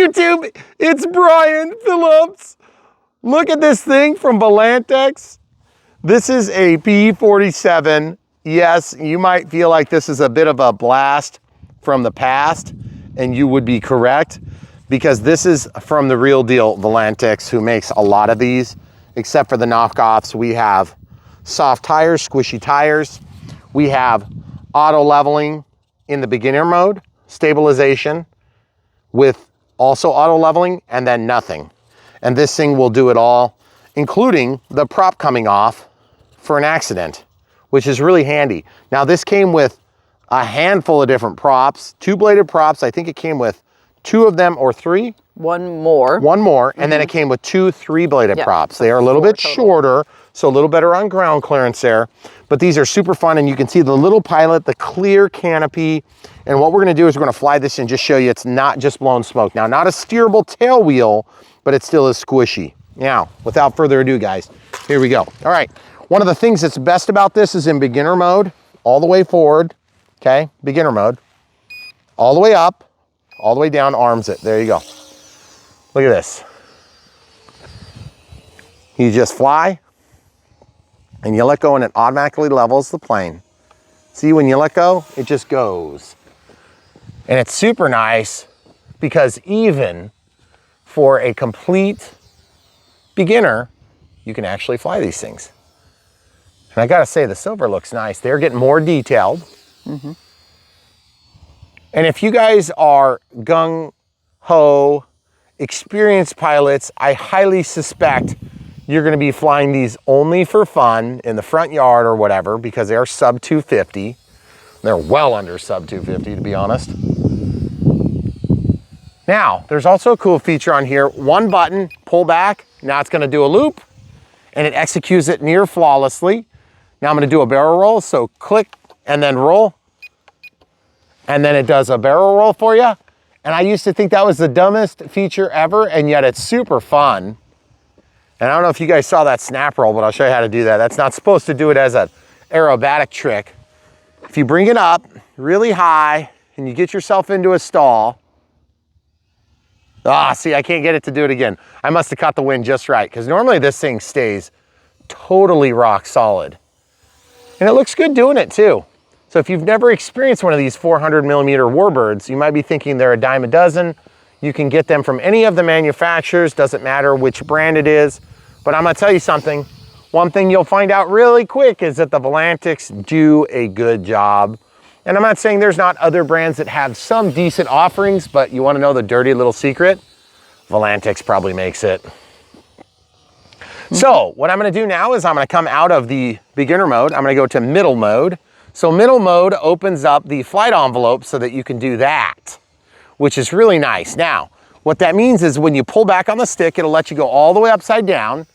YouTube, it's Brian Phillips. Look at this thing from Volantex. This is a P-47. Yes, you might feel like this is a bit of a blast from the past, and you would be correct, because this is from the real deal Volantex, who makes a lot of these, except for the knockoffs. We have soft tires, squishy tires. We have auto leveling in the beginner mode, stabilization with also auto leveling, and then nothing. And this thing will do it all, including the prop coming off for an accident, which is really handy. Now this came with a handful of different props, 2-bladed props. I think it came with 2 of them or 3. One more. And then it came with 2 3-bladed props. They are a little bit shorter, so a little better on ground clearance there. But these are super fun, and you can see the little pilot, the clear canopy. And what we're gonna do is we're gonna fly this and just show you it's not just blown smoke. Now, not a steerable tail wheel, but it still is squishy. Now, without further ado, guys, here we go. All right, one of the things that's best about this is in beginner mode, all the way forward, okay? Beginner mode, all the way up, all the way down, arms it. There you go. Look at this. You just fly, and you let go, and it automatically levels the plane. See, when you let go, it just goes. And it's super nice because even for a complete beginner, you can actually fly these things. And I gotta say, the silver looks nice. They're getting more detailed. And if you guys are gung-ho, experienced pilots, I highly suspect you're gonna be flying these only for fun in the front yard or whatever, because they are sub 250. They're well under sub 250, to be honest. Now, there's also a cool feature on here. One button, pull back. Now it's gonna do a loop, and it executes it near flawlessly. Now I'm gonna do a barrel roll, so click and then roll. And then it does a barrel roll for you. And I used to think that was the dumbest feature ever, and yet it's super fun. And I don't know if you guys saw that snap roll, but I'll show you how to do that. That's not supposed to do it as an aerobatic trick. If you bring it up really high and you get yourself into a stall, see, I can't get it to do it again. I must have caught the wind just right, because normally this thing stays totally rock solid. And it looks good doing it too. So if you've never experienced one of these 400mm warbirds, you might be thinking they're a dime a dozen. You can get them from any of the manufacturers, doesn't matter which brand it is. But I'm gonna tell you something. One thing you'll find out really quick is that the Volantex do a good job. And I'm not saying there's not other brands that have some decent offerings, but you wanna know the dirty little secret? Volantex probably makes it. So what I'm gonna do now is I'm gonna come out of the beginner mode. I'm gonna go to middle mode. So middle mode opens up the flight envelope so that you can do that, which is really nice. Now, what that means is when you pull back on the stick, it'll let you go all the way upside down,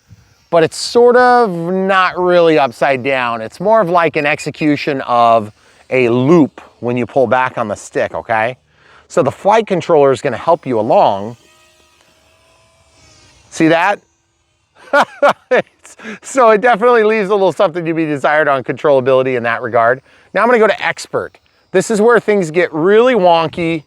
but it's sort of not really upside down. It's more of like an execution of a loop when you pull back on the stick, okay? So the flight controller is gonna help you along. See that? So it definitely leaves a little something to be desired on controllability in that regard. Now I'm gonna go to expert. This is where things get really wonky.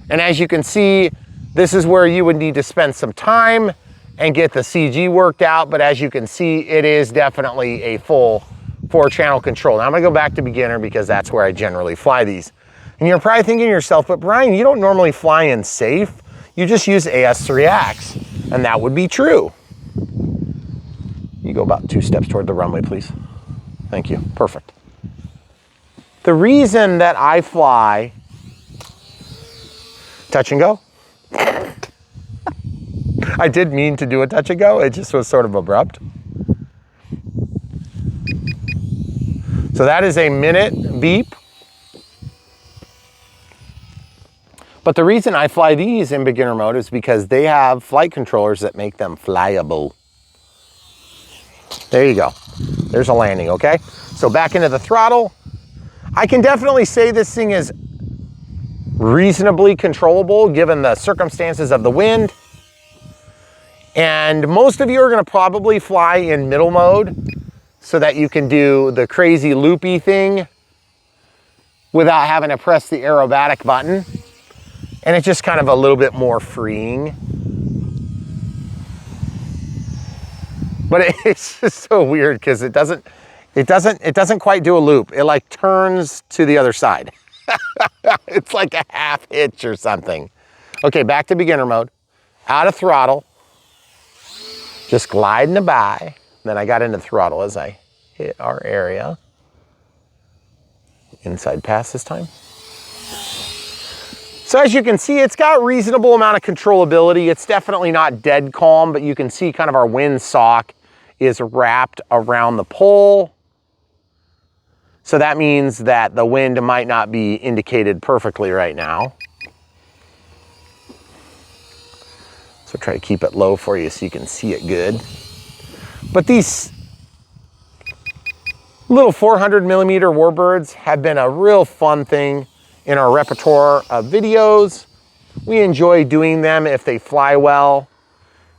And as you can see, this is where you would need to spend some time and get the CG worked out. But as you can see, it is definitely a full 4-channel control. Now I'm gonna go back to beginner because that's where I generally fly these. And you're probably thinking to yourself, but Brian, you don't normally fly in safe. You just use AS3X. And that would be true. You go about 2 steps toward the runway, please. Thank you, perfect. The reason that I fly touch and go, I did mean to do a touch and go, it just was sort of abrupt. So that is a minute beep. But the reason I fly these in beginner mode is because they have flight controllers that make them flyable. There you go. There's a landing, okay? So back into the throttle. I can definitely say this thing is reasonably controllable given the circumstances of the wind. And most of you are gonna probably fly in middle mode so that you can do the crazy loopy thing without having to press the aerobatic button. And it's just kind of a little bit more freeing. But it's just so weird because it doesn't quite do a loop. It like turns to the other side. It's like a half hitch or something. Okay, back to beginner mode. Out of throttle. Just gliding by. Then I got into throttle as I hit our area. Inside pass this time. So as you can see, it's got reasonable amount of controllability. It's definitely not dead calm, but you can see kind of our windsock is wrapped around the pole. So that means that the wind might not be indicated perfectly right now. So try to keep it low for you so you can see it good. But these little 400mm warbirds have been a real fun thing in our repertoire of videos. We enjoy doing them if they fly well.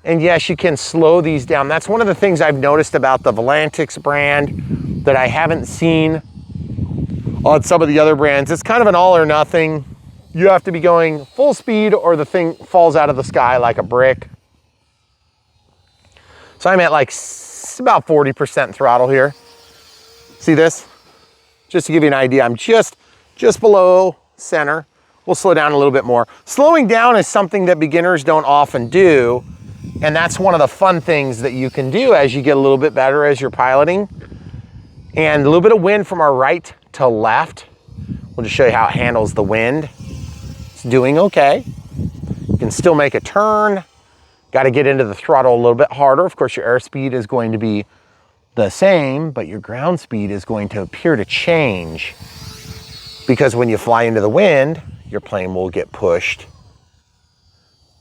And yes, you can slow these down. That's one of the things I've noticed about the Volantex brand that I haven't seen on some of the other brands. It's kind of an all or nothing. You have to be going full speed or the thing falls out of the sky like a brick. So I'm at like about 40% throttle here. See this? Just to give you an idea, I'm just below center. We'll slow down a little bit more. Slowing down is something that beginners don't often do, and that's one of the fun things that you can do as you get a little bit better as you're piloting. And a little bit of wind from our right to left. We'll just show you how it handles the wind. It's doing okay. You can still make a turn. Got to get into the throttle a little bit harder. Of course, your airspeed is going to be the same, but your ground speed is going to appear to change because when you fly into the wind, your plane will get pushed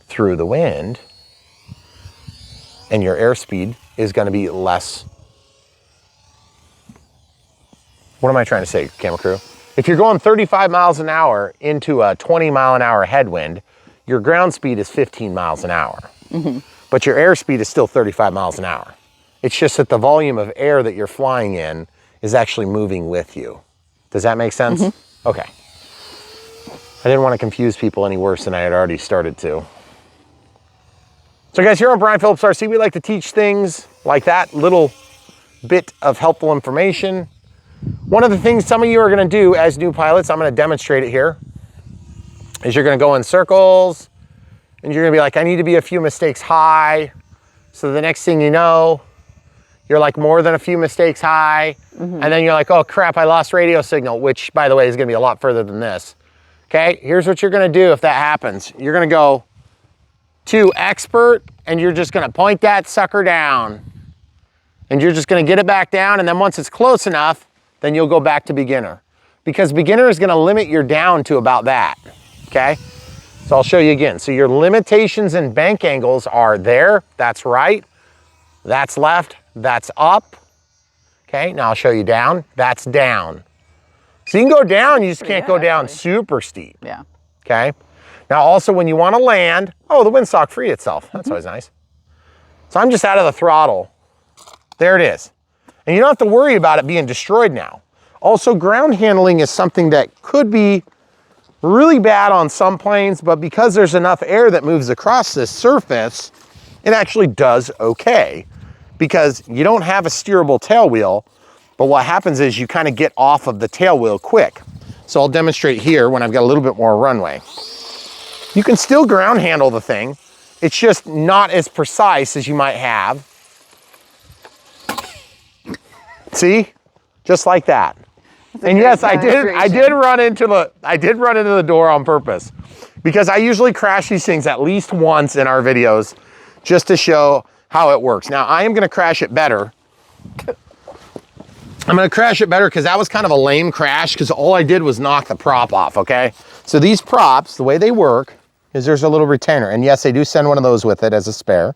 through the wind and your airspeed is going to be less. What am I trying to say, camera crew? If you're going 35 miles an hour into a 20-mile-an-hour headwind, your ground speed is 15 miles an hour. Mm-hmm. But your airspeed is still 35 miles an hour. It's just that the volume of air that you're flying in is actually moving with you. Does that make sense? Mm-hmm. Okay. I didn't want to confuse people any worse than I had already started to. So guys, here on Brian Phillips RC, we like to teach things like that, little bit of helpful information. One of the things some of you are going to do as new pilots, I'm going to demonstrate it here, is you're going to go in circles and you're going to be like, I need to be a few mistakes high. So the next thing you know, you're like more than a few mistakes high. Mm-hmm. And then you're like, oh crap, I lost radio signal, which by the way is going to be a lot further than this. Okay, here's what you're going to do if that happens. You're going to go to expert and you're just going to point that sucker down. And you're just going to get it back down. And then once it's close enough, then you'll go back to beginner. Because beginner is going to limit your down to about that. Okay, so I'll show you again. So your limitations and bank angles are there. That's right. That's left. That's up. Okay, now I'll show you down. That's down. So you can go down, you just can't go down super steep. Yeah. Okay. Now also when you want to land, oh, the windsock freed itself. That's always nice. So I'm just out of the throttle. There it is. And you don't have to worry about it being destroyed now. Also, ground handling is something that could be really bad on some planes, but because there's enough air that moves across this surface, it actually does okay. Because you don't have a steerable tail wheel, but what happens is you kind of get off of the tail wheel quick. So I'll demonstrate here when I've got a little bit more runway. You can still ground handle the thing. It's just not as precise as you might have. See? Just like that. And yes, I did run into the door on purpose because I usually crash these things at least once in our videos just to show how it works. Now I am going to crash it better. I'm going to crash it better because that was kind of a lame crash because all I did was knock the prop off, okay? So these props, the way they work is there's a little retainer. And yes, they do send one of those with it as a spare.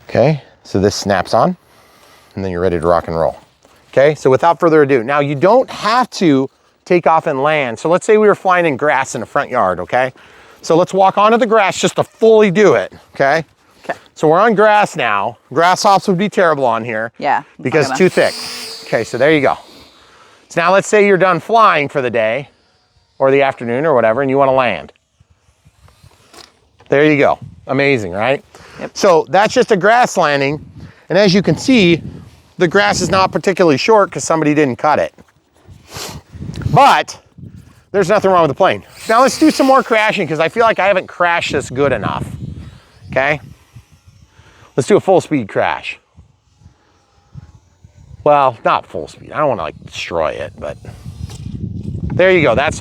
Okay, so this snaps on and then you're ready to rock and roll. Okay, so without further ado, now you don't have to take off and land. So let's say we were flying in grass in the front yard, okay? So let's walk onto the grass just to fully do it, okay? Okay. So we're on grass now. Grass hops would be terrible on here. Yeah. Because it's too thick. Okay, so there you go. So now let's say you're done flying for the day. or the afternoon or whatever, and you want to land. There you go. Amazing, right? Yep. So that's just a grass landing. And as you can see, the grass is not particularly short because somebody didn't cut it. But there's nothing wrong with the plane. Now let's do some more crashing because I feel like I haven't crashed this good enough. Okay? Let's do a full speed crash. Well, not full speed. I don't want to like destroy it, but there you go. That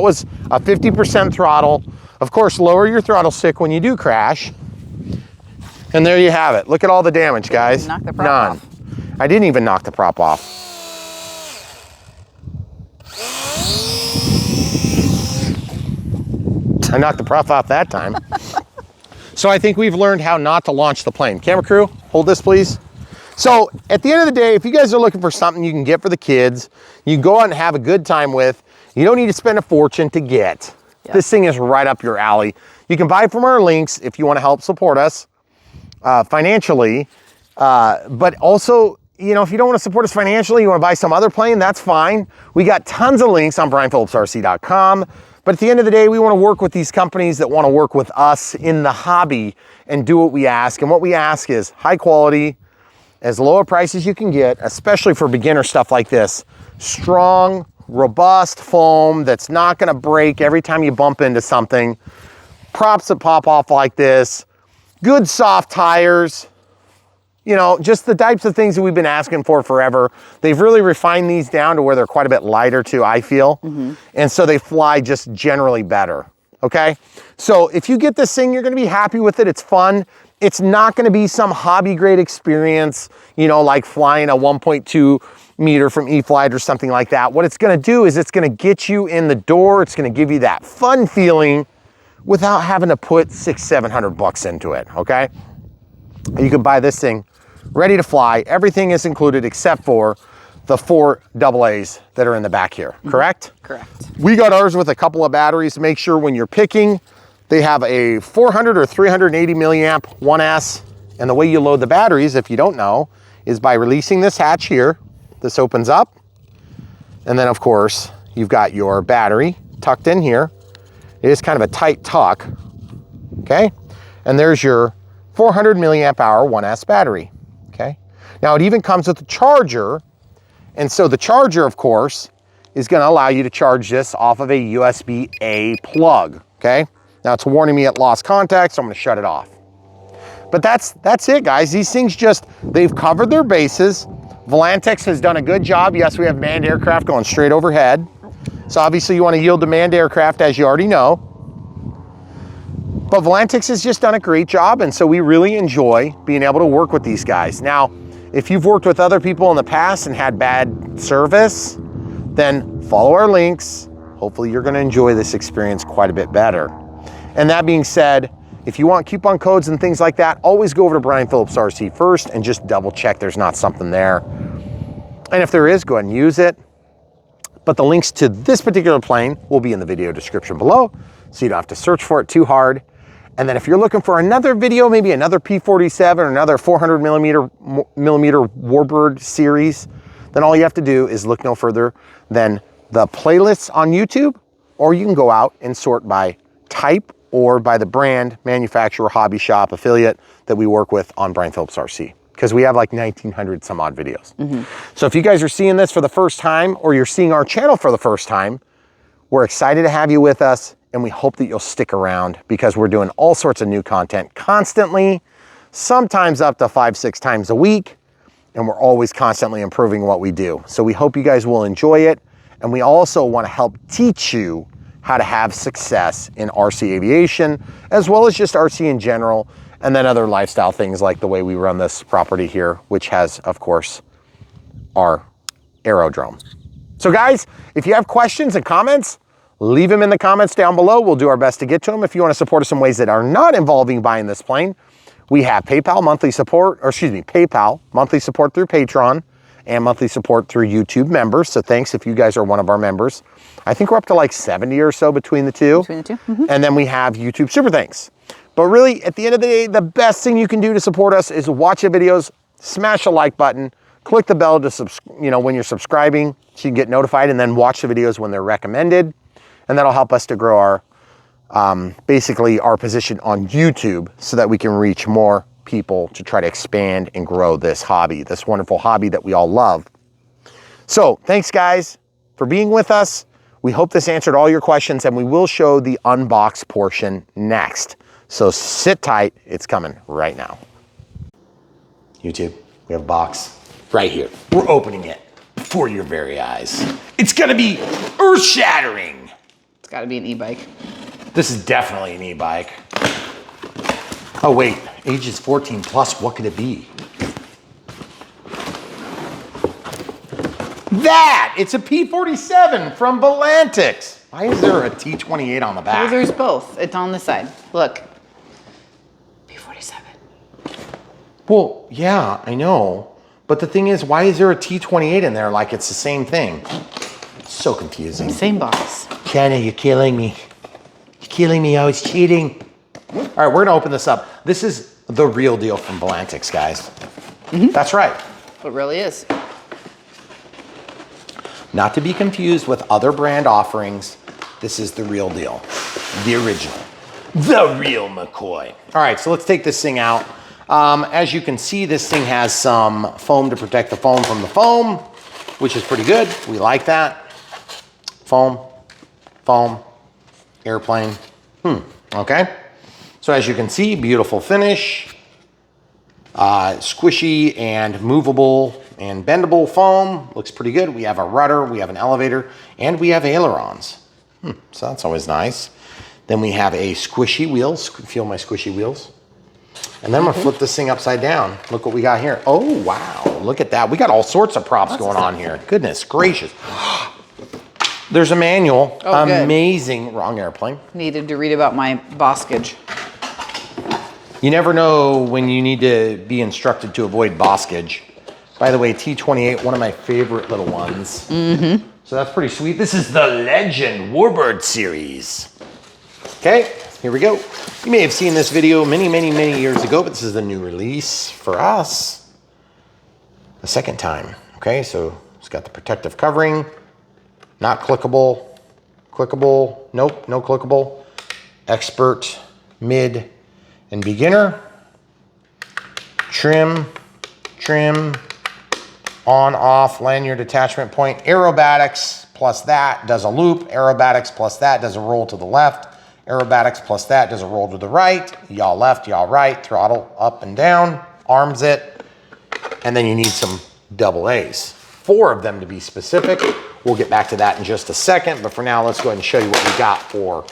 was a 50% throttle. Of course, lower your throttle stick when you do crash. And there you have it. Look at all the damage, guys. Knock the prop off. I didn't even knock the prop off. I knocked the prop off that time. So I think we've learned how not to launch the plane. Camera crew, hold this please. So at the end of the day, if you guys are looking for something you can get for the kids, you can go out and have a good time with, you don't need to spend a fortune to get. Yep. This thing is right up your alley. You can buy from our links if you want to help support us financially, but also, you know, if you don't want to support us financially, you want to buy some other plane, that's fine. We got tons of links on brianphillipsrc.com. But at the end of the day, we want to work with these companies that want to work with us in the hobby and do what we ask. And what we ask is high quality, as low a price as you can get, especially for beginner stuff like this. Strong, robust foam that's not going to break every time you bump into something. Props that pop off like this. Good soft tires. You know, just the types of things that we've been asking for forever. They've really refined these down to where they're quite a bit lighter too, I feel. And so they fly just generally better, okay? So if you get this thing, you're gonna be happy with it. It's fun. It's not gonna be some hobby grade experience, you know, like flying a 1.2 meter from E-Flight or something like that. What it's gonna do is it's gonna get you in the door. It's gonna give you that fun feeling without having to put $600-700 into it, okay? You can buy this thing ready to fly. Everything is included except for the 4 AA's that are in the back here, correct? Correct. We got ours with a couple of batteries. Make sure when you're picking, they have a 400 or 380 milliamp 1S. And the way you load the batteries, if you don't know, is by releasing this hatch here. This opens up. And then of course, you've got your battery tucked in here. It is kind of a tight tuck, okay? And there's your 400 milliamp hour 1S battery. Okay. Now it even comes with a charger. And so the charger, of course, is going to allow you to charge this off of a USB-A plug. Okay. Now it's warning me it lost contact, so I'm going to shut it off. But that's it, guys. These things they've covered their bases. Volantex has done a good job. Yes, we have manned aircraft going straight overhead. So obviously you want to yield to manned aircraft, as you already know. But Volantex has just done a great job, and so we really enjoy being able to work with these guys. Now, if you've worked with other people in the past and had bad service, then follow our links. Hopefully you're gonna enjoy this experience quite a bit better. And that being said, if you want coupon codes and things like that, always go over to Brian Phillips RC first and just double check there's not something there. And if there is, go ahead and use it. But the links to this particular plane will be in the video description below, so you don't have to search for it too hard. And then if you're looking for another video, maybe another P-47 or another 400 millimeter Warbird series, then all you have to do is look no further than the playlists on YouTube, or you can go out and sort by type or by the brand, manufacturer, hobby shop, affiliate that we work with on Brian Phillips RC, because we have like 1,900 some odd videos. So if you guys are seeing this for the first time, or you're seeing our channel for the first time, we're excited to have you with us. And we hope that you'll stick around, because we're doing all sorts of new content constantly, sometimes up to 5-6 times a week. And we're always constantly improving what we do. So we hope you guys will enjoy it. And we also want to help teach you how to have success in RC aviation, as well as just RC in general, and then other lifestyle things like the way we run this property here, which has, of course, our aerodrome. So guys, if you have questions and comments, leave them in the comments down below. We'll do our best to get to them. If you want to support us in ways that are not involving buying this plane, we have PayPal monthly support, or excuse me, PayPal monthly support through Patreon, and monthly support through YouTube members. So thanks if you guys are one of our members. I think we're up to like 70 or so between the two. And then we have YouTube Super Thanks. But really, at the end of the day, the best thing you can do to support us is watch the videos, smash the like button, click the bell to when you're subscribing so you can get notified, and then watch the videos when they're recommended. And that'll help us to grow our, basically our position on YouTube so that we can reach more people to try to expand and grow this hobby, this wonderful hobby that we all love. So thanks guys for being with us. We hope this answered all your questions, and we will show the unbox portion next. So sit tight, it's coming right now. YouTube, we have a box right here. We're opening it before your very eyes. It's gonna be earth-shattering. It's gotta be an e-bike. This is definitely an e-bike. Oh wait, ages 14 plus, what could it be? That! It's a P-47 from Volantex. Why is there a T-28 on the back? Well, there's both. It's on the side. Look. P-47. Well, yeah, I know. But the thing is, why is there a T-28 in there like it's the same thing? It's so confusing. Same box. Kenny, you're killing me. You're killing me, I was cheating. All right, we're gonna open this up. This is the real deal from Volantex, guys. That's right. It really is. Not to be confused with other brand offerings, this is the real deal. The original. The real McCoy. All right, so let's take this thing out. As you can see, this thing has some foam to protect the foam from the foam, which is pretty good. We like that. Foam, foam, airplane. Okay. So as you can see, beautiful finish. Squishy and movable and bendable foam. Looks pretty good. We have a rudder, we have an elevator, and we have ailerons. So that's always nice. Then we have a squishy wheels. Feel my squishy wheels. And then I'm gonna flip this thing upside down. Look what we got here. Oh, wow, look at that. We got all sorts of props going on here. Goodness gracious. There's a manual. Oh, amazing. Good. Wrong airplane. Needed to read about my boskage. You never know when you need to be instructed to avoid boskage. By the way, T-28, one of my favorite little ones. So that's pretty sweet. This is the Legend Warbird series. Okay, here we go. You may have seen this video many, many, many years ago, but this is the new release for us. The second time. Okay, so it's got the protective covering. Not clickable. Clickable. Nope, no clickable. Expert, mid, and beginner. Trim, on, off, lanyard attachment point. Aerobatics plus that does a loop. Aerobatics plus that does a roll to the left. Aerobatics plus that does a roll to the right. Yaw left, yaw right, throttle up and down, arms it. And then you need some double A's. 4 of them to be specific. We'll get back to that in just a second, but for now, let's go ahead and show you what we got for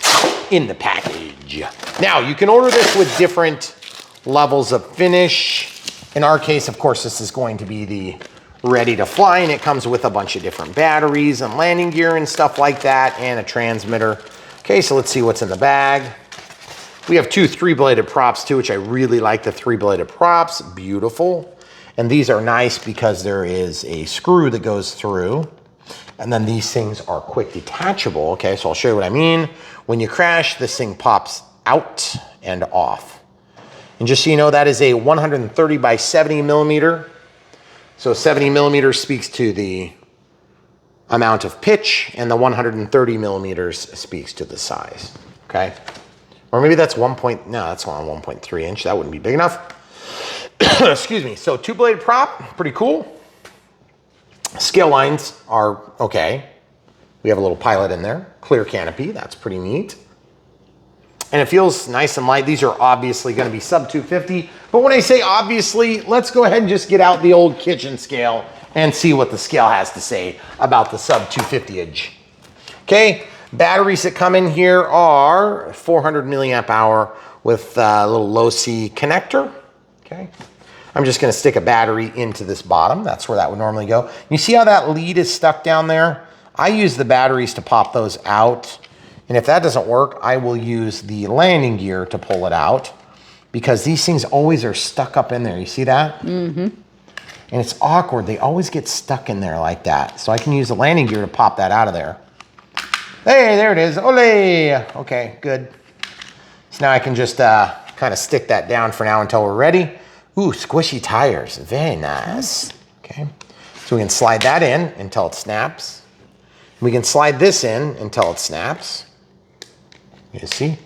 in the package. Now, you can order this with different levels of finish. In our case, of course, this is going to be the ready to fly, and it comes with a bunch of different batteries and landing gear and stuff like that, and a transmitter. Okay, so let's see what's in the bag. We have 2 3-bladed props too, which I really like the 3-bladed props, beautiful. And these are nice because there is a screw that goes through, and then these things are quick detachable. Okay, so I'll show you what I mean. When you crash, this thing pops out and off. And just so you know, that is a 130 by 70 millimeter. So 70 millimeters speaks to the amount of pitch, and the 130 millimeters speaks to the size, okay? Or maybe that's no, that's on 1.3 inch. That wouldn't be big enough. Excuse me. So 2-bladed prop, pretty cool. Scale lines are okay. We have a little pilot in there. Clear canopy, that's pretty neat. And it feels nice and light. These are obviously gonna be sub 250, but when I say obviously, let's go ahead and just get out the old kitchen scale and see what the scale has to say about the sub 250-age. Okay, batteries that come in here are 400 milliamp hour with a little low C connector, okay? I'm just gonna stick a battery into this bottom. That's where that would normally go. You see how that lead is stuck down there? I use the batteries to pop those out. And if that doesn't work, I will use the landing gear to pull it out, because these things always are stuck up in there. You see that? And it's awkward. They always get stuck in there like that. So I can use the landing gear to pop that out of there. Hey, there it is. Ole! Okay, good. So now I can just kind of stick that down for now until we're ready. Ooh, squishy tires. Very nice. Okay. So we can slide that in until it snaps. We can slide this in until it snaps. You see?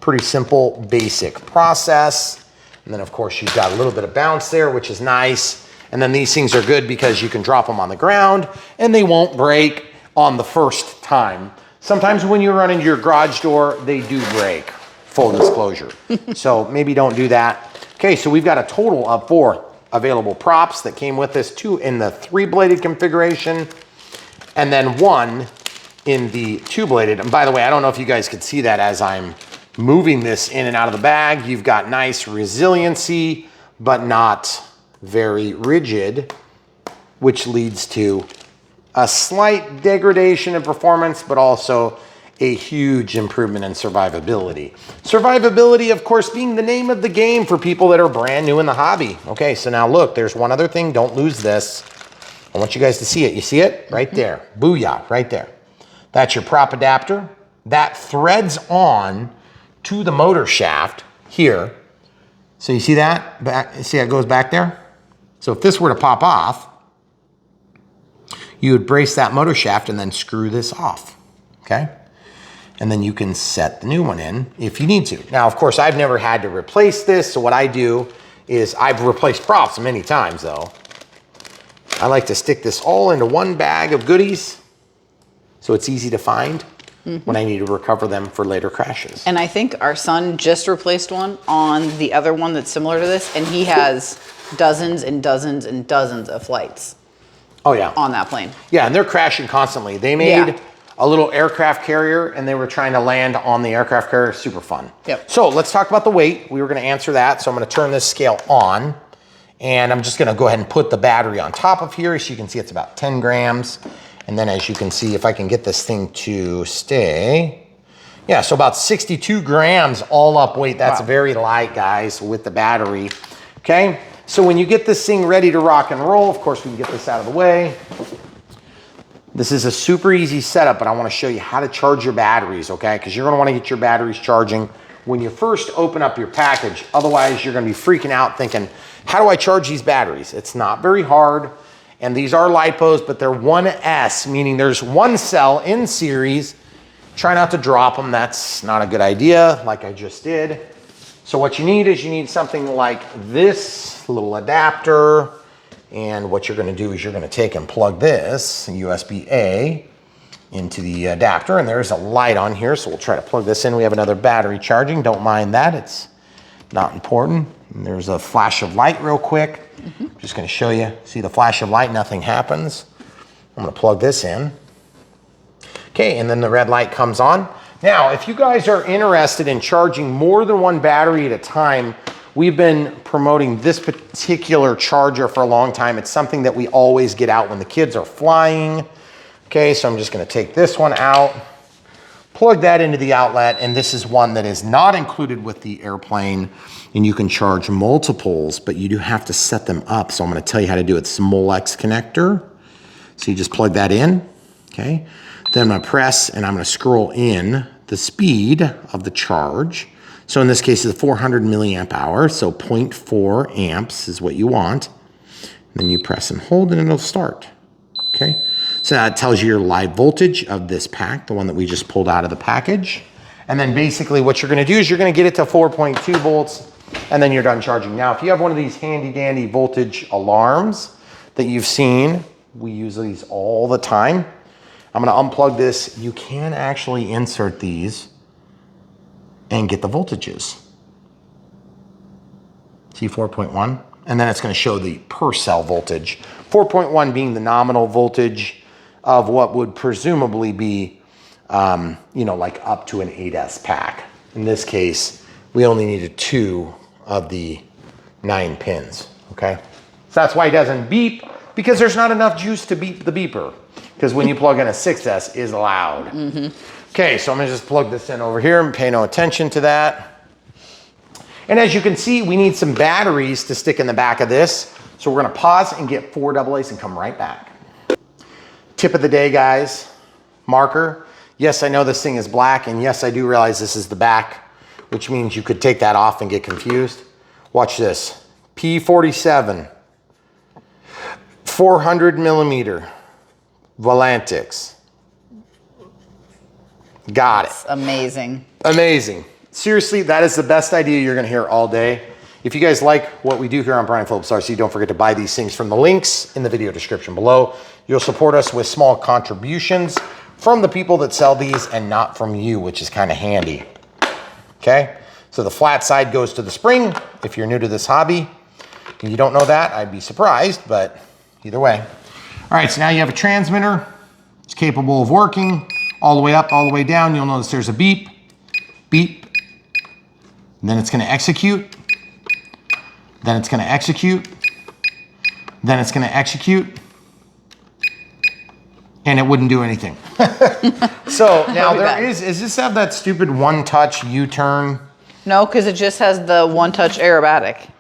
Pretty simple, basic process. And then of course you've got a little bit of bounce there, which is nice. And then these things are good because you can drop them on the ground and they won't break on the first time. Sometimes when you run into your garage door, they do break, full disclosure. So maybe don't do that. Okay, so we've got a total of 4 available props that came with this, 2 in the 3-bladed configuration, and then 1 in the 2-bladed. And by the way, I don't know if you guys could see that as I'm moving this in and out of the bag. You've got nice resiliency, but not very rigid, which leads to a slight degradation in performance, but also a huge improvement in survivability. Survivability, of course, being the name of the game for people that are brand new in the hobby. Okay, so now look, there's one other thing. Don't lose this. I want you guys to see it. You see it? Right there. Booyah, right there. That's your prop adapter. That threads on to the motor shaft here. So you see that? See how it goes back there? So if this were to pop off, you would brace that motor shaft and then screw this off, okay? And then you can set the new one in if you need to. Now, of course, I've never had to replace this, so what I do is I've replaced props many times though. I like to stick this all into one bag of goodies so it's easy to find when I need to recover them for later crashes. And I think our son just replaced one on the other one that's similar to this, and he has dozens and dozens and dozens of flights. Oh yeah. On that plane. Yeah, and they're crashing constantly. They made a little aircraft carrier and they were trying to land on the aircraft carrier. Super fun. Yep. So let's talk about the weight. We were gonna answer that. So I'm gonna turn this scale on and I'm just gonna go ahead and put the battery on top of here. So you can see it's about 10 grams. And then as you can see, if I can get this thing to stay, yeah, so about 62 grams all up weight. That's very light, guys, with the battery, okay? So when you get this thing ready to rock and roll, of course, we can get this out of the way. This is a super easy setup, but I wanna show you how to charge your batteries, okay? Because you're gonna wanna get your batteries charging when you first open up your package. Otherwise, you're gonna be freaking out thinking, how do I charge these batteries? It's not very hard. And these are LiPos, but they're 1S, meaning there's one cell in series. Try not to drop them. That's not a good idea, like I just did. So what you need is you need something like this little adapter. And what you're gonna do is you're gonna take and plug this USB-A into the adapter. And there's a light on here, so we'll try to plug this in. We have another battery charging. Don't mind that, it's not important. And there's a flash of light real quick. Just gonna show you, see the flash of light, nothing happens. I'm gonna plug this in. Okay, and then the red light comes on. Now, if you guys are interested in charging more than one battery at a time, we've been promoting this particular charger for a long time. It's something that we always get out when the kids are flying. Okay, so I'm just gonna take this one out, plug that into the outlet, and this is one that is not included with the airplane, and you can charge multiples, but you do have to set them up. So I'm gonna tell you how to do it. It's a Molex connector. So you just plug that in, okay? Then I'm gonna press and I'm gonna scroll in the speed of the charge. So in this case, it's 400 milliamp hour, so 0.4 amps is what you want. And then you press and hold and it'll start, okay? So that tells you your live voltage of this pack, the one that we just pulled out of the package. And then basically what you're gonna do is you're gonna get it to 4.2 volts and then you're done charging. Now, if you have one of these handy dandy voltage alarms that you've seen, we use these all the time. I'm gonna unplug this. You can actually insert these and get the voltages. See 4.1? And then it's gonna show the per cell voltage. 4.1 being the nominal voltage of what would presumably be, you know, like up to an 8S pack. In this case, we only needed 2 of the 9 pins, okay? So that's why it doesn't beep, because there's not enough juice to beep the beeper, because when you plug in a 6S, it's loud. Okay, so I'm gonna just plug this in over here and pay no attention to that. And as you can see, we need some batteries to stick in the back of this. So we're gonna pause and get 4 AA's and come right back. Tip of the day, guys, marker. Yes, I know this thing is black, and yes, I do realize this is the back, which means you could take that off and get confused. Watch this, P-47, 400 millimeter Volantex. Got it. Amazing. Amazing. Seriously, that is the best idea you're gonna hear all day. If you guys like what we do here on Brian Phillips RC, don't forget to buy these things from the links in the video description below. You'll support us with small contributions from the people that sell these and not from you, which is kind of handy. Okay, so the flat side goes to the spring. If you're new to this hobby and you don't know that, I'd be surprised, but either way. All right, so now you have a transmitter. It's capable of working all the way up, all the way down. You'll notice there's a beep, beep, and then it's gonna execute. Then it's gonna execute. Then it's gonna execute. And it wouldn't do anything. So now does this have that stupid one-touch U-turn? No, because it just has the one-touch aerobatic.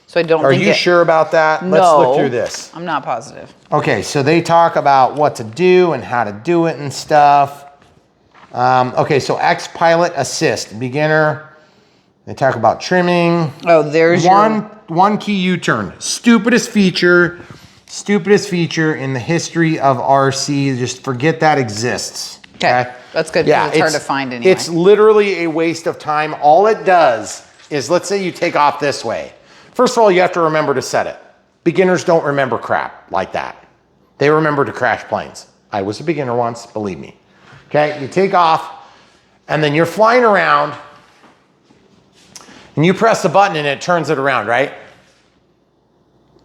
So I don't think Are you sure about that? No, Let's look through this. I'm not positive. Okay, so they talk about what to do and how to do it and stuff. Okay, so X-Pilot Assist, beginner. They talk about trimming. Oh, there's one key U-turn. Stupidest feature in the history of RC. Just forget that exists. Okay, that's good because it's hard to find anyway. It's literally a waste of time. All it does is, let's say you take off this way. First of all, you have to remember to set it. Beginners don't remember crap like that. They remember to crash planes. I was a beginner once, believe me. Okay, you take off and then you're flying around and you press the button and it turns it around, right?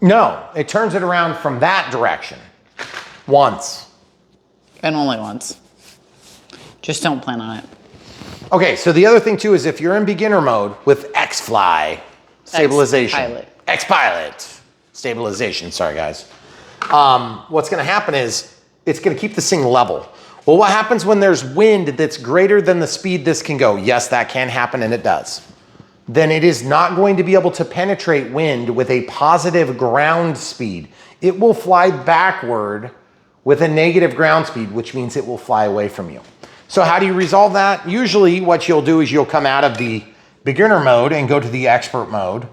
No, it turns it around from that direction once. And only once. Just don't plan on it. Okay, so the other thing too is if you're in beginner mode with X-Fly stabilization. X-Pilot stabilization, sorry guys. What's gonna happen is it's gonna keep this thing level. Well, what happens when there's wind that's greater than the speed this can go? Yes, that can happen and it does. Then it is not going to be able to penetrate wind with a positive ground speed. It will fly backward with a negative ground speed, which means it will fly away from you. So how do you resolve that? Usually what you'll do is you'll come out of the beginner mode and go to the expert mode.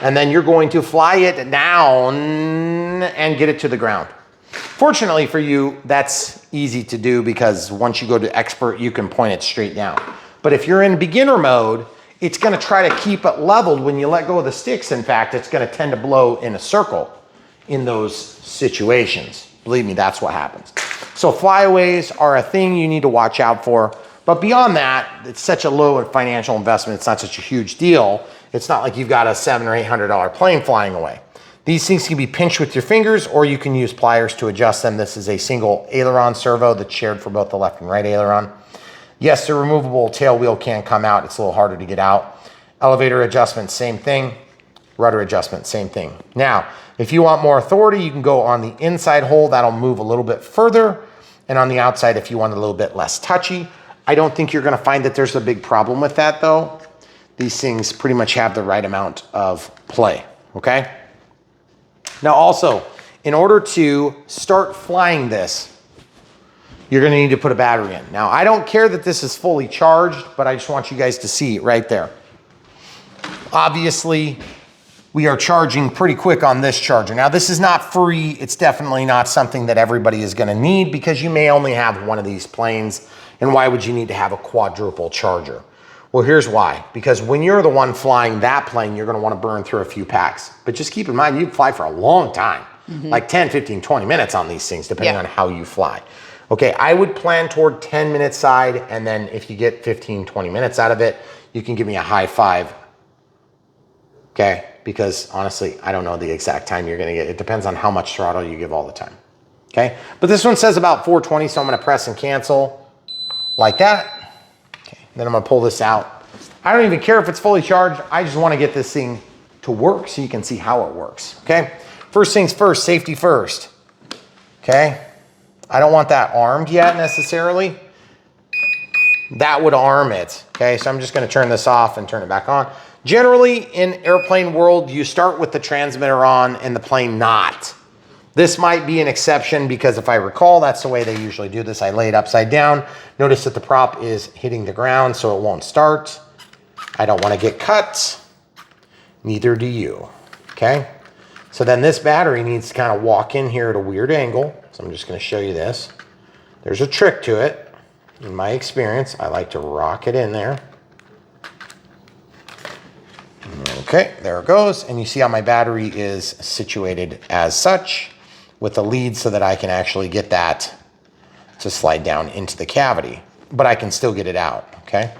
And then you're going to fly it down and get it to the ground. Fortunately for you, that's easy to do because once you go to expert, you can point it straight down. But if you're in beginner mode, it's gonna try to keep it leveled. When you let go of the sticks, in fact, it's gonna tend to blow in a circle in those situations. Believe me, that's what happens. So flyaways are a thing you need to watch out for. But beyond that, it's such a low financial investment. It's not such a huge deal. It's not like you've got a $700 or $800 plane flying away. These things can be pinched with your fingers or you can use pliers to adjust them. This is a single aileron servo that's shared for both the left and right aileron. Yes, the removable tail wheel can come out. It's a little harder to get out. Elevator adjustment, same thing. Rudder adjustment, same thing. Now, if you want more authority, you can go on the inside hole. That'll move a little bit further. And on the outside, if you want a little bit less touchy. I don't think you're gonna find that there's a big problem with that though. These things pretty much have the right amount of play, okay? Now also, in order to start flying this, you're gonna need to put a battery in. Now, I don't care that this is fully charged, but I just want you guys to see it right there. Obviously, we are charging pretty quick on this charger. Now, this is not free. It's definitely not something that everybody is gonna need because you may only have one of these planes, and why would you need to have a quadruple charger? Well, here's why. Because when you're the one flying that plane, you're gonna wanna burn through a few packs. But just keep in mind, you fly for a long time, like 10, 15, 20 minutes on these things, depending on how you fly. Okay, I would plan toward 10 minute side, and then if you get 15, 20 minutes out of it, you can give me a high five, okay? Because honestly, I don't know the exact time you're gonna get. It depends on how much throttle you give all the time, okay? But this one says about 420, so I'm gonna press and cancel like that. Okay, then I'm gonna pull this out. I don't even care if it's fully charged. I just wanna get this thing to work so you can see how it works, okay? First things first, safety first, okay? I don't want that armed yet necessarily. That would arm it, okay? So I'm just gonna turn this off and turn it back on. Generally, in airplane world, you start with the transmitter on and the plane not. This might be an exception because if I recall, that's the way they usually do this. I lay it upside down. Notice that the prop is hitting the ground so it won't start. I don't wanna get cut, neither do you, okay? So then this battery needs to kind of walk in here at a weird angle. So I'm just gonna show you this. There's a trick to it. in my experience, I like to rock it in there. Okay, there it goes. And you see how my battery is situated as such with the lead so that I can actually get that to slide down into the cavity, but I can still get it out, okay?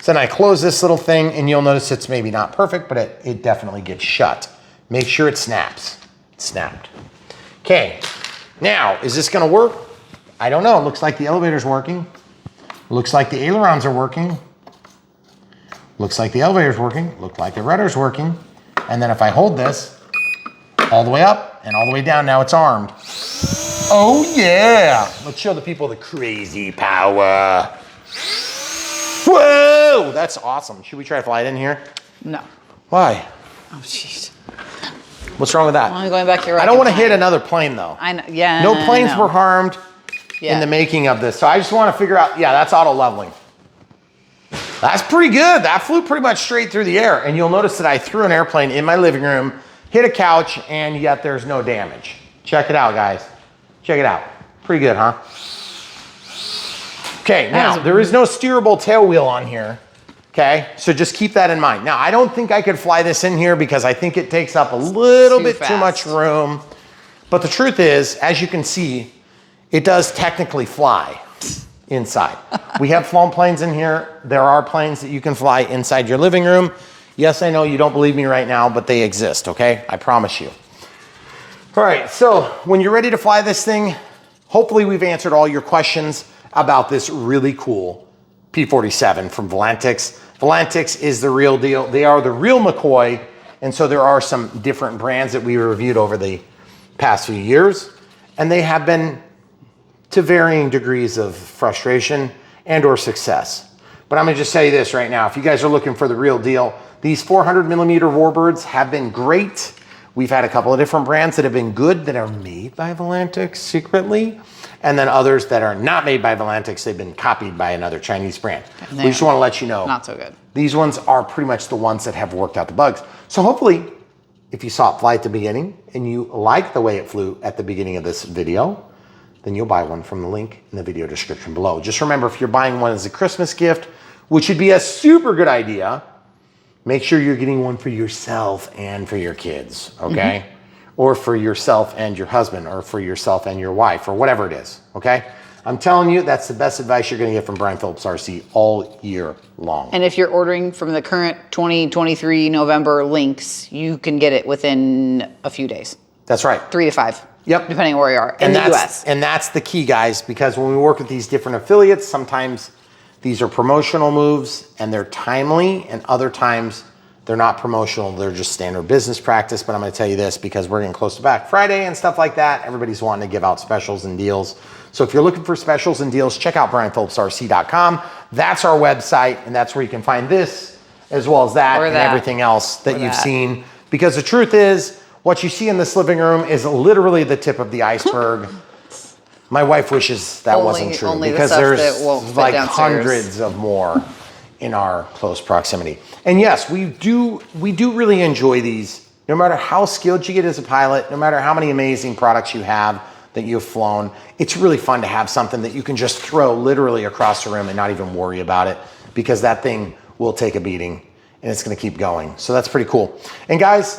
So then I close this little thing and you'll notice it's maybe not perfect, but it definitely gets shut. Make sure it snaps. It snapped. Okay, now, is this gonna work? I don't know. It looks like the elevator's working. Looks like the ailerons are working. Looks like the elevator's working. Looks like the rudder's working. And then if I hold this all the way up and all the way down, now it's armed. Oh yeah! Let's show the people the crazy power. Whoa! That's awesome. Should we try to fly it in here? No. Why? Oh, jeez. What's wrong with that? I'm going back here. I don't want to hit another plane though. I know. Yeah. No planes were harmed in the making of this. So I just want to figure out, yeah, that's auto leveling. That's pretty good. That flew pretty much straight through the air. And you'll notice that I threw an airplane in my living room, hit a couch, and yet there's no damage. Check it out, guys. Check it out. Pretty good, huh? Okay, now there is no steerable tail wheel on here. Okay, so just keep that in mind. Now, I don't think I could fly this in here because I think it takes up a little bit too much room. But the truth is, as you can see, it does technically fly inside. We have flown planes in here. There are planes that you can fly inside your living room. Yes, I know you don't believe me right now, but they exist, okay? I promise you. All right, so when you're ready to fly this thing, hopefully we've answered all your questions about this really cool P-47 from Volantex. Volantex is the real deal. They are the real McCoy, and so there are some different brands that we reviewed over the past few years, and they have been to varying degrees of frustration and or success. But I'm gonna just tell you this right now. If you guys are looking for the real deal, these 400mm warbirds have been great. We've had a couple of different brands that have been good that are made by Volantex secretly, and then others that are not made by Volantex. They've been copied by another Chinese brand. We just wanna let you know. Not so good. These ones are pretty much the ones that have worked out the bugs. So hopefully, if you saw it fly at the beginning and you like the way it flew at the beginning of this video, then you'll buy one from the link in the video description below. Just remember, if you're buying one as a Christmas gift, which would be a super good idea, make sure you're getting one for yourself and for your kids, okay? Or for yourself and your husband, or for yourself and your wife, or whatever it is, okay? I'm telling you, that's the best advice you're gonna get from Brian Phillips RC all year long. And if you're ordering from the current 2023 November links, you can get it within a few days. That's right. 3 to 5. Yep. Depending on where you are in the US. And that's the key, guys, because when we work with these different affiliates, sometimes these are promotional moves and they're timely, and other times they're not promotional, they're just standard business practice. But I'm gonna tell you this, because we're getting close to Black Friday and stuff like that, everybody's wanting to give out specials and deals. So if you're looking for specials and deals, check out BrianPhillipsRC.com. That's our website, and that's where you can find this, as well as that and everything else that you've seen. Because the truth is, what you see in this living room is literally the tip of the iceberg. My wife wishes that wasn't true, because there's like hundreds of more in our close proximity. And yes, we do really enjoy these. No matter how skilled you get as a pilot, no matter how many amazing products you have that you've flown, it's really fun to have something that you can just throw literally across the room and not even worry about it, because that thing will take a beating and it's gonna keep going. So that's pretty cool. And guys,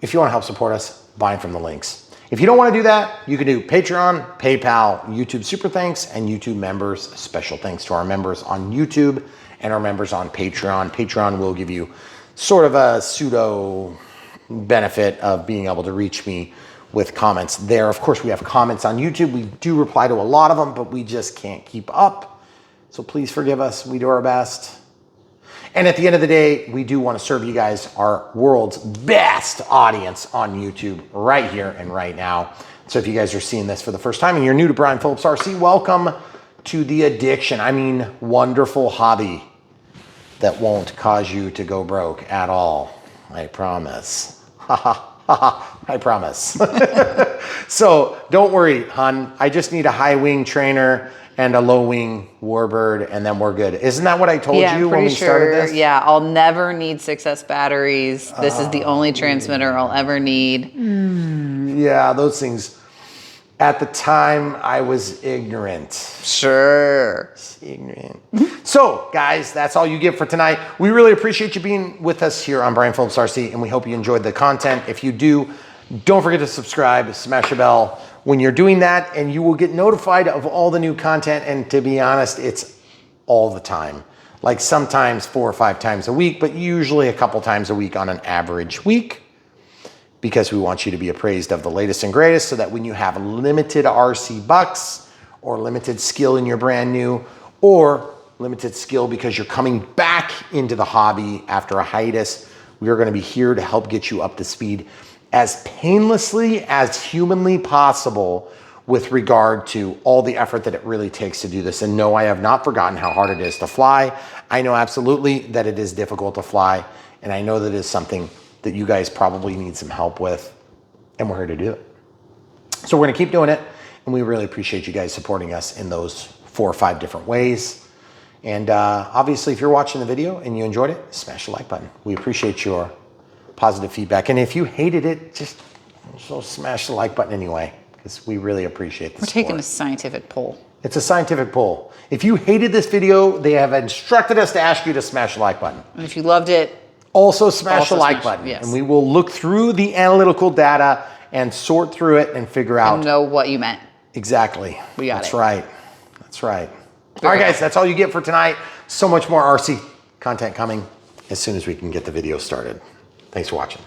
if you want to help support us, buying from the links. If you don't want to do that, you can do Patreon, PayPal, YouTube Super Thanks, and YouTube members. Special thanks to our members on YouTube and our members on Patreon. Patreon will give you sort of a pseudo benefit of being able to reach me with comments there. Of course, we have comments on YouTube. We do reply to a lot of them, but we just can't keep up. So please forgive us. We do our best. And at the end of the day, we do want to serve you guys our world's best audience on YouTube right here and right now. So if you guys are seeing this for the first time and you're new to Brian Phillips RC, welcome to the addiction. I mean, wonderful hobby that won't cause you to go broke at all. I promise. Ha ha ha, I promise. So don't worry, hon. I just need a high wing trainer and a low wing warbird, and then we're good. Isn't that what I told you when we started this? Yeah, I'll never need 6S batteries. This is the only transmitter I'll ever need. Yeah, those things At the time, I was ignorant. Sure. Ignorant. So, guys, that's all you get for tonight. We really appreciate you being with us here on Brian Phillips RC, and we hope you enjoyed the content. If you do, don't forget to subscribe, smash the bell when you're doing that, and you will get notified of all the new content. And to be honest, it's all the time. Like sometimes 4 or 5 times a week, but usually a couple times a week on an average week, because we want you to be appraised of the latest and greatest, so that when you have limited RC bucks or limited skill in your brand new, or limited skill because you're coming back into the hobby after a hiatus, we are going to be here to help get you up to speed as painlessly as humanly possible with regard to all the effort that it really takes to do this. And no, I have not forgotten how hard it is to fly. I know absolutely that it is difficult to fly, and I know that it is something that you guys probably need some help with, and we're here to do it. So we're gonna keep doing it, and we really appreciate you guys supporting us in those 4 or 5 different ways. And obviously, if you're watching the video and you enjoyed it, smash the like button. We appreciate your positive feedback. And if you hated it, just smash the like button anyway, because we really appreciate the support. We're taking a scientific poll. It's a scientific poll. If you hated this video, they have instructed us to ask you to smash the like button. And if you loved it, also smash the like button. Yes. And we will look through the analytical data and sort through it and figure out. And know what you meant. Exactly. We got it. That's right. That's right. All right, guys, that's all you get for tonight. So much more RC content coming as soon as we can get the video started. Thanks for watching.